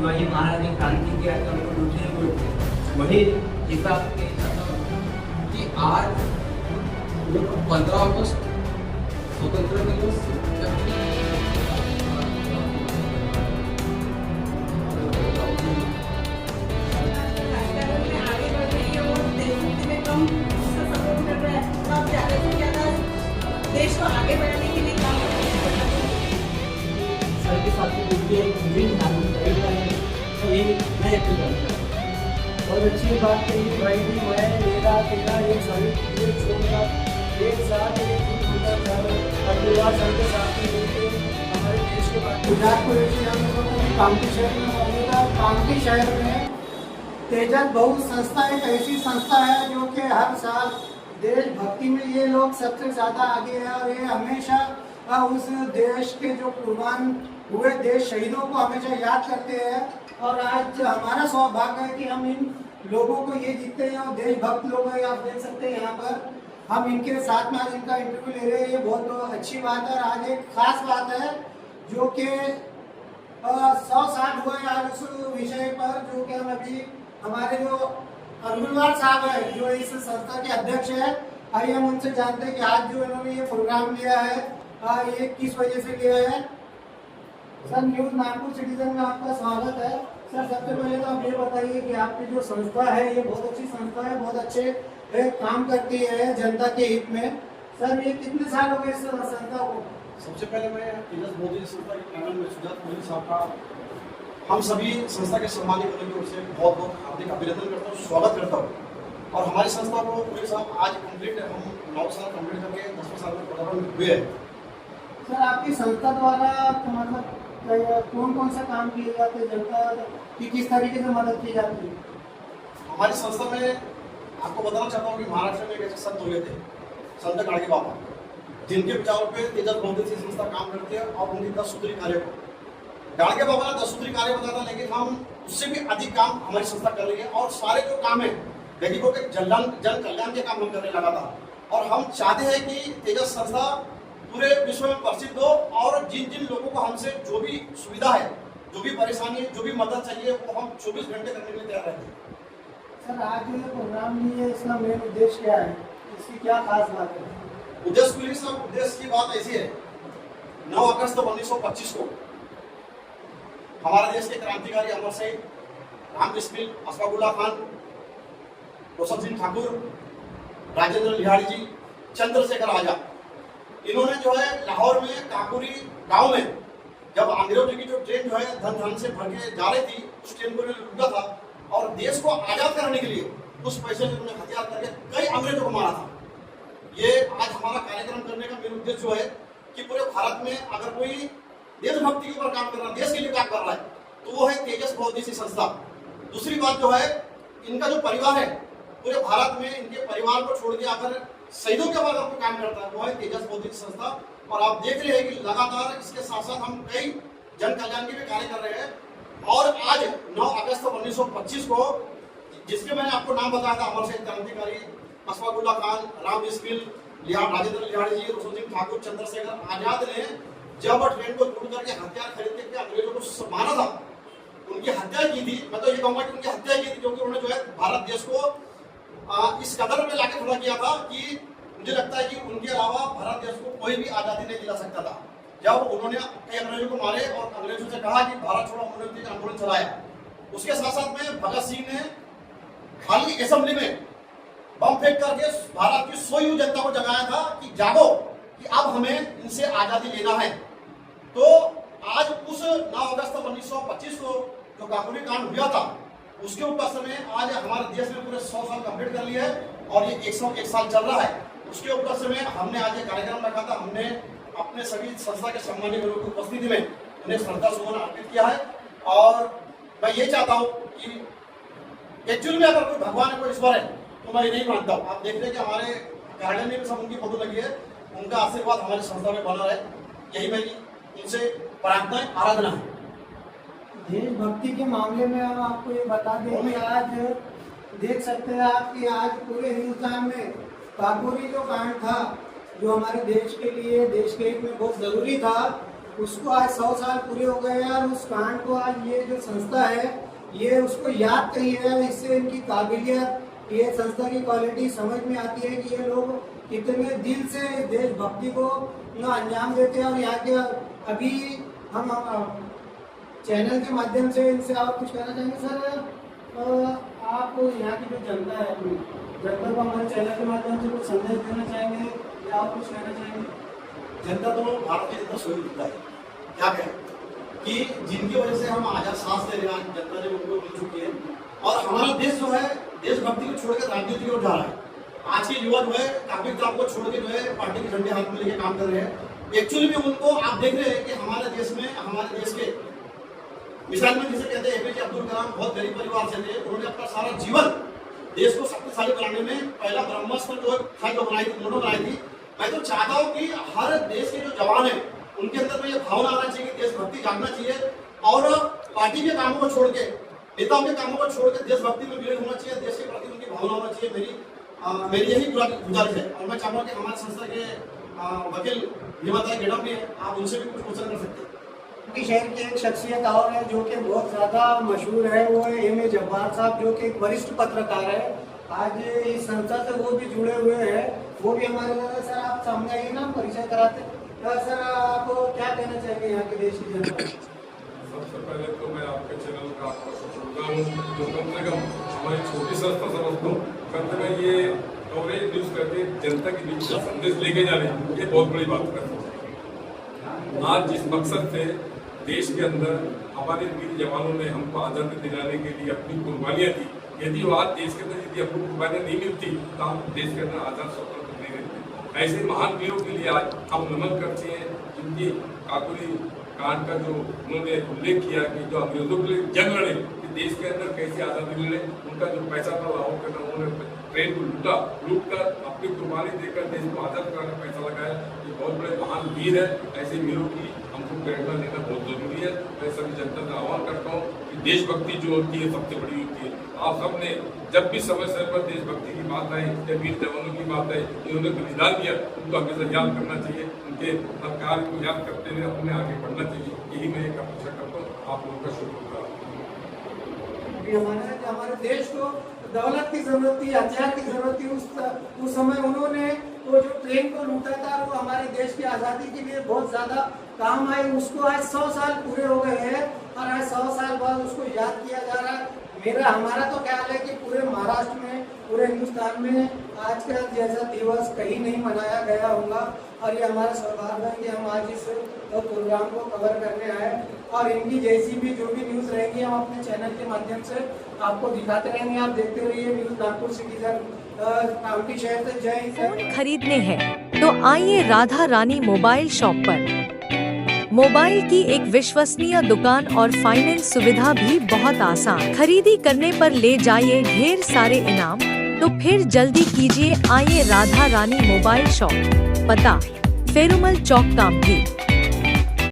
शिवाजी महाराज ने क्रांति किया था, उनको दूसरे को वही जितना कि आज 15 अगस्त स्वतंत्रता दिवस देश को आगे बढ़ाने के लिए काम सर के साथ बहुत अच्छी बात कही भाई भी मैं मेरा तेरा एक सारी चीजें छोड़कर एक साथ परिवार सर के साथ में मिलकर हमारे देश के बाद गुजरात को ऐसे हम लोगों को कामठी शहर में मौजूदा कामठी शहर में तेजस बहुत संस्था एक ऐसी संस्था है जो कि हर साल देशभक्ति में ये लोग सबसे ज़्यादा आगे है और ये हमेशा उस देश के जो कुर्बान हुए देश शहीदों को हमेशा याद करते हैं। और आज हमारा सौभाग्य है कि हम इन लोगों को ये जीतते हैं और देशभक्त लोग हैं, आप देख सकते हैं यहाँ पर हम इनके साथ में आज इनका इंटरव्यू ले रहे हैं। ये बहुत अच्छी बात है। आज एक खास बात है जो कि 100 साल हुए आज उस विषय पर जो कि हम अभी हमारे जो अरुणवाल साहब है जो इस संस्था के अध्यक्ष है, आइए हम उनसे जानते हैं कि आज जो इन्होंने ये प्रोग्राम लिया है ये किस वजह से लिया है। सर न्यूज़ नागपुर सिटीजन में आपका स्वागत है। सर सबसे पहले तो आप ये बताइए कि आपकी जो संस्था है ये बहुत अच्छी संस्था है, बहुत अच्छे काम करती है जनता के हित में। सर ये कितने साल हो गए इस संस्था को? सबसे पहले मैं तेजस मोदी संस्था के प्रांगण में सुजात मोदी साहब का हम सभी संस्था के सम्मानित वर्ग की ओर से बहुत बहुत हार्दिक अभिनंदन करता हूँ, स्वागत करता हूँ। और हमारी संस्था को पूरे साहब आज कंप्लीट हम 9 साल कंप्लीट करके 10वें साल में पदार्पण हुए हैं। सर आपकी संस्था द्वारा तो मतलब कौन कौन सा काम किए जाते हैं, जनता की किस तरीके से मदद की जाती है? हमारी संस्था में आपको बताना चाहता हूँ कि महाराष्ट्र में एक ऐसे संत हुए थे, संत गाड़गे बाबा, जिनके विचारों पे तेजस मोदी की संस्था काम करती है और उनकी 10 सूत्री कार्य को गाड़गे बाबा ने 10 सूत्री कार्य बताया था, लेकिन हम उससे भी अधिक काम हमारी संस्था कर रही है। और सारे जो काम है गरीबों के जन कल्याण के काम हम करने लगा था। और हम चाहते हैं कि तेजस संस्था पूरे विश्व में प्रसिद्ध हो और जिन जिन लोगों को हमसे जो भी सुविधा है, जो भी परेशानी, जो भी मदद चाहिए वो हम 24 घंटे करने के लिए तैयार रहते हैं। सर आज जो ये प्रोग्राम लिए इसका मेन उद्देश्य क्या है, इसकी क्या खास बात है? उद्देश्य की बात ऐसी है, 9 अगस्त 1925 को हमारे देश के क्रांतिकारी अमर सिंह, रामकृष्ण, अशफाकुल्लाह खान, रोशन सिंह ठाकुर, राजेंद्र लिहाड़ी जी, चंद्रशेखर आजाद, इन्होंने जो है लाहौर में काकुरी गांव में जब अंग्रेजों की जो ट्रेन जो है धन धन से भर के जा रही थी, उस ट्रेन को लूटा था और देश को आजाद करने के लिए उस पैसे से उन्होंने हथियार करके कई अंग्रेजों को मारा था। ये आज हमारा कार्यक्रम करने का मेन उद्देश्य जो है कि पूरे भारत में अगर कोई देशभक्ति के ऊपर काम कर रहा है, देश के लिए काम कर रहा है, तो वो है तेजस मोदी सी संस्था। दूसरी बात जो है, इनका जो परिवार है पूरे भारत में इनके परिवार को छोड़ के अगर शहीदों के ऊपर अगर काम करता है वो है तेजस मोदी संस्था। और आप देख रहे हैं कि लगातार इसके साथ साथ हम कई जन कल्याण के भी कार्य कर रहे हैं। और आज 9 अगस्त 1925 को जिसके मैंने आपको नाम बताया था, अमर सिंह क्रांतिकारी, अशफाकुल्लाह खान, रामकृष्ण, राजेंद्र लिहाड़ी जी, रोशन सिंह ठाकुर, चंद्रशेखर आजाद ने जब ट्रेन को लूट करके हथियार खरीद के अंग्रेजों को मारा था, उनकी हत्या की थी। मैं तो ये कहूंगा कि उनकी हत्या की थी क्योंकि उन्होंने जो है भारत देश को इस कदर में लाके खड़ा किया था कि मुझे लगता है कि उनके अलावा भारत देश को कोई भी आज़ादी नहीं दिला सकता था। जब उन्होंने कई अंग्रेजों को मारे और अंग्रेजों से कहा कि भारत छोड़ो आंदोलन चलाया, उसके साथ साथ में भगत सिंह ने खाली असेंबली में बम फेंक करके भारत की सोई जनता को जगाया था कि जागो, कि अब हमें इनसे आज़ादी लेना है। तो आज उस 9 अगस्त 1925 को जो काकुली कांड हुआ था, उसके उपलक्ष्य में आज हमारे देश में पूरे 100 साल कंप्लीट कर लिए हैं और ये 101 साल चल रहा है। उसके उपलक्ष्य में हमने आज ये कार्यक्रम रखा था। हमने अपने सभी संस्था के सम्मानीय लोगों की उपस्थिति में उन्हें श्रद्धा सुमन अर्पित किया है। और मैं ये चाहता हूँ कि एक्चुअली में अगर कोई भगवान को ईश्वर है तो मैं ये नहीं मानता हूँ। आप देख रहे हैं कि हमारे गार्डन में भी सब उनकी फोटो लगी है, उनका आशीर्वाद हमारी संस्था में बना रहे, यही मेरी इनसे प्रार्थना है, आराधना है। देशभक्ति के मामले में हम आपको ये बता दें कि आज देख सकते हैं आप कि आज पूरे हिंदुस्तान में काकोरी जो कांड था, जो हमारे देश के लिए, देश के हित में बहुत ज़रूरी था, उसको आज 100 साल पूरे हो गए हैं और उस कांड को आज ये जो संस्था है ये उसको याद करी है। इससे इनकी काबिलियत, ये संस्था की क्वालिटी समझ में आती है कि ये लोग कितने दिल से देशभक्ति को अंजाम देते हैं। और यहाँ के अभी हम चैनल के माध्यम से इनसे आप कुछ कहना चाहेंगे सर? आप यहाँ की जो जनता है अपनी जनता को हमारे चैनल के माध्यम से कुछ संदेश देना चाहेंगे या आप कुछ कहना चाहेंगे? जनता तो भारत की जनता स्वयं दिखता है, क्या कहें कि जिनकी वजह से हम आजाद सांस ले रहे हैं, जनता जब उनको मिल चुकी है और हमारा देश जो है देशभक्ति को छोड़कर राजनीति की ओर जा रहा है। आज के युवा जो है काफी किताब को छोड़ के जो है पार्टी के झंडे हाथ में लेके काम कर रहे हैं। एक्चुअली में उनको आप देख रहे हैं कि हमारे देश में, हमारे देश के मिसाल में जिसे कहते हैं एपीजे अब्दुल कलाम बहुत गरीब परिवार से थे। उन्होंने अपना सारा जीवन देश को शक्तिशाली बनाने में पहला ब्रह्मास्त्र जो था जो बनाई थी, उन्होंने बनाई थी। मैं तो चाहता हूँ कि हर देश के जो जवान है उनके अंदर में ये भावना आना चाहिए कि देशभक्ति जागना चाहिए और पार्टी के कामों को छोड़ के, नेताओं के कामों को छोड़ के देशभक्ति में विलीन होना चाहिए, देश के प्रति उनकी भावना होना चाहिए। मेरी यही गुजारिश है। और मैं चाहूँगा कि हमारे संस्था के वकील हिमाता गेडम भी है, आप उनसे भी कुछ क्वेश्चन कर सकते हैं। कि शहर की एक शख्सियत और है जो कि बहुत ज़्यादा मशहूर है, वो है एम ए जब्बार साहब जो कि एक वरिष्ठ पत्रकार है। आज इस संस्था से वो भी जुड़े हुए हैं, वो भी हमारे सर आप सामने आइए ना, परिचय कराते। सर आप क्या कहना चाहेंगे यहाँ के देश की जनता? सबसे पहले तो मैं आपके चैनल का आपका शुक्रगुजार हूँ जो कम से कम हमारी छोटी संस्था समझता हूँ कम से कम ये कवरेज न्यूज़ करके जनता के बीच संदेश लेके जाने, ये बहुत बड़ी बात है। आज जिस मकसद से देश के अंदर हमारे वीर जवानों ने हमको आज़ादी दिलाने के लिए अपनी कुर्बानियाँ दी, यदि वो आज देश के अंदर यदि हमको कुर्बानियाँ नहीं मिलती तो हम देश के अंदर आज़ाद स्वतंत्र नहीं रहते। ऐसे महान वीरों के लिए आज हम नमन करते हैं जिनकी काकुली कांड का जो उन्होंने उल्लेख किया कि जो अंग्रेजों के लिए जंग लड़े कि देश के अंदर कैसे आज़ादी मिले, उनका जो पैसा था लाहौर करना, उन्होंने ट्रेन को लूट कर अपनी कुर्बानी देकर देश को आज़ाद कराने पैसा लगाया। ये बहुत बड़े महान वीर है। ऐसे वीरों की हमको प्रेरणा लेना बहुत जरूरी है। मैं सभी जनता का आह्वान करता हूँ कि देशभक्ति जो होती है सबसे बड़ी होती है। आप सबने जब भी समय समय पर देशभक्ति की बात आई या वीर जवानों की बात आई, इन्होंने बलिदान दिया, उनको हमेशा याद करना चाहिए, उनके हर कार्य को याद करते हुए अपने आगे बढ़ना चाहिए। यही मैं एक अपेक्षा करता हूँ। आप लोगों का शुक्रिया। हमारे देश को दौलत की जरूरत थी, हथियार की जरूरत थी। उस समय उन्होंने वो जो ट्रेन को लूटा था वो हमारे देश की आज़ादी के लिए बहुत ज़्यादा काम आए। उसको आज 100 साल पूरे हो गए हैं और आज 100 साल बाद उसको याद किया जा रहा है। हमारा तो ख्याल है कि पूरे महाराष्ट्र में, पूरे हिंदुस्तान में आज का जैसा दिवस कहीं नहीं मनाया गया होगा। और ये हमारा सौभाग्य है कि हम आज इस प्रोग्राम को कवर करने आए और इनकी जैसी भी जो भी न्यूज़ रहेंगी हम अपने चैनल के माध्यम से आपको दिखाते रहेंगे। आप देखते रहिए न्यूज़ नागपुर सिटीजन काउंटी शहर से। जय हिंद। फोन खरीदने हैं तो आइए राधा रानी मोबाइल शॉप पर। मोबाइल की एक विश्वसनीय दुकान और फाइनेंस सुविधा भी बहुत आसान। खरीदी करने पर ले जाइए ढेर सारे इनाम। तो फिर जल्दी कीजिए, आइए राधा रानी मोबाइल शॉप। पता फेरुमल चौक कामठी।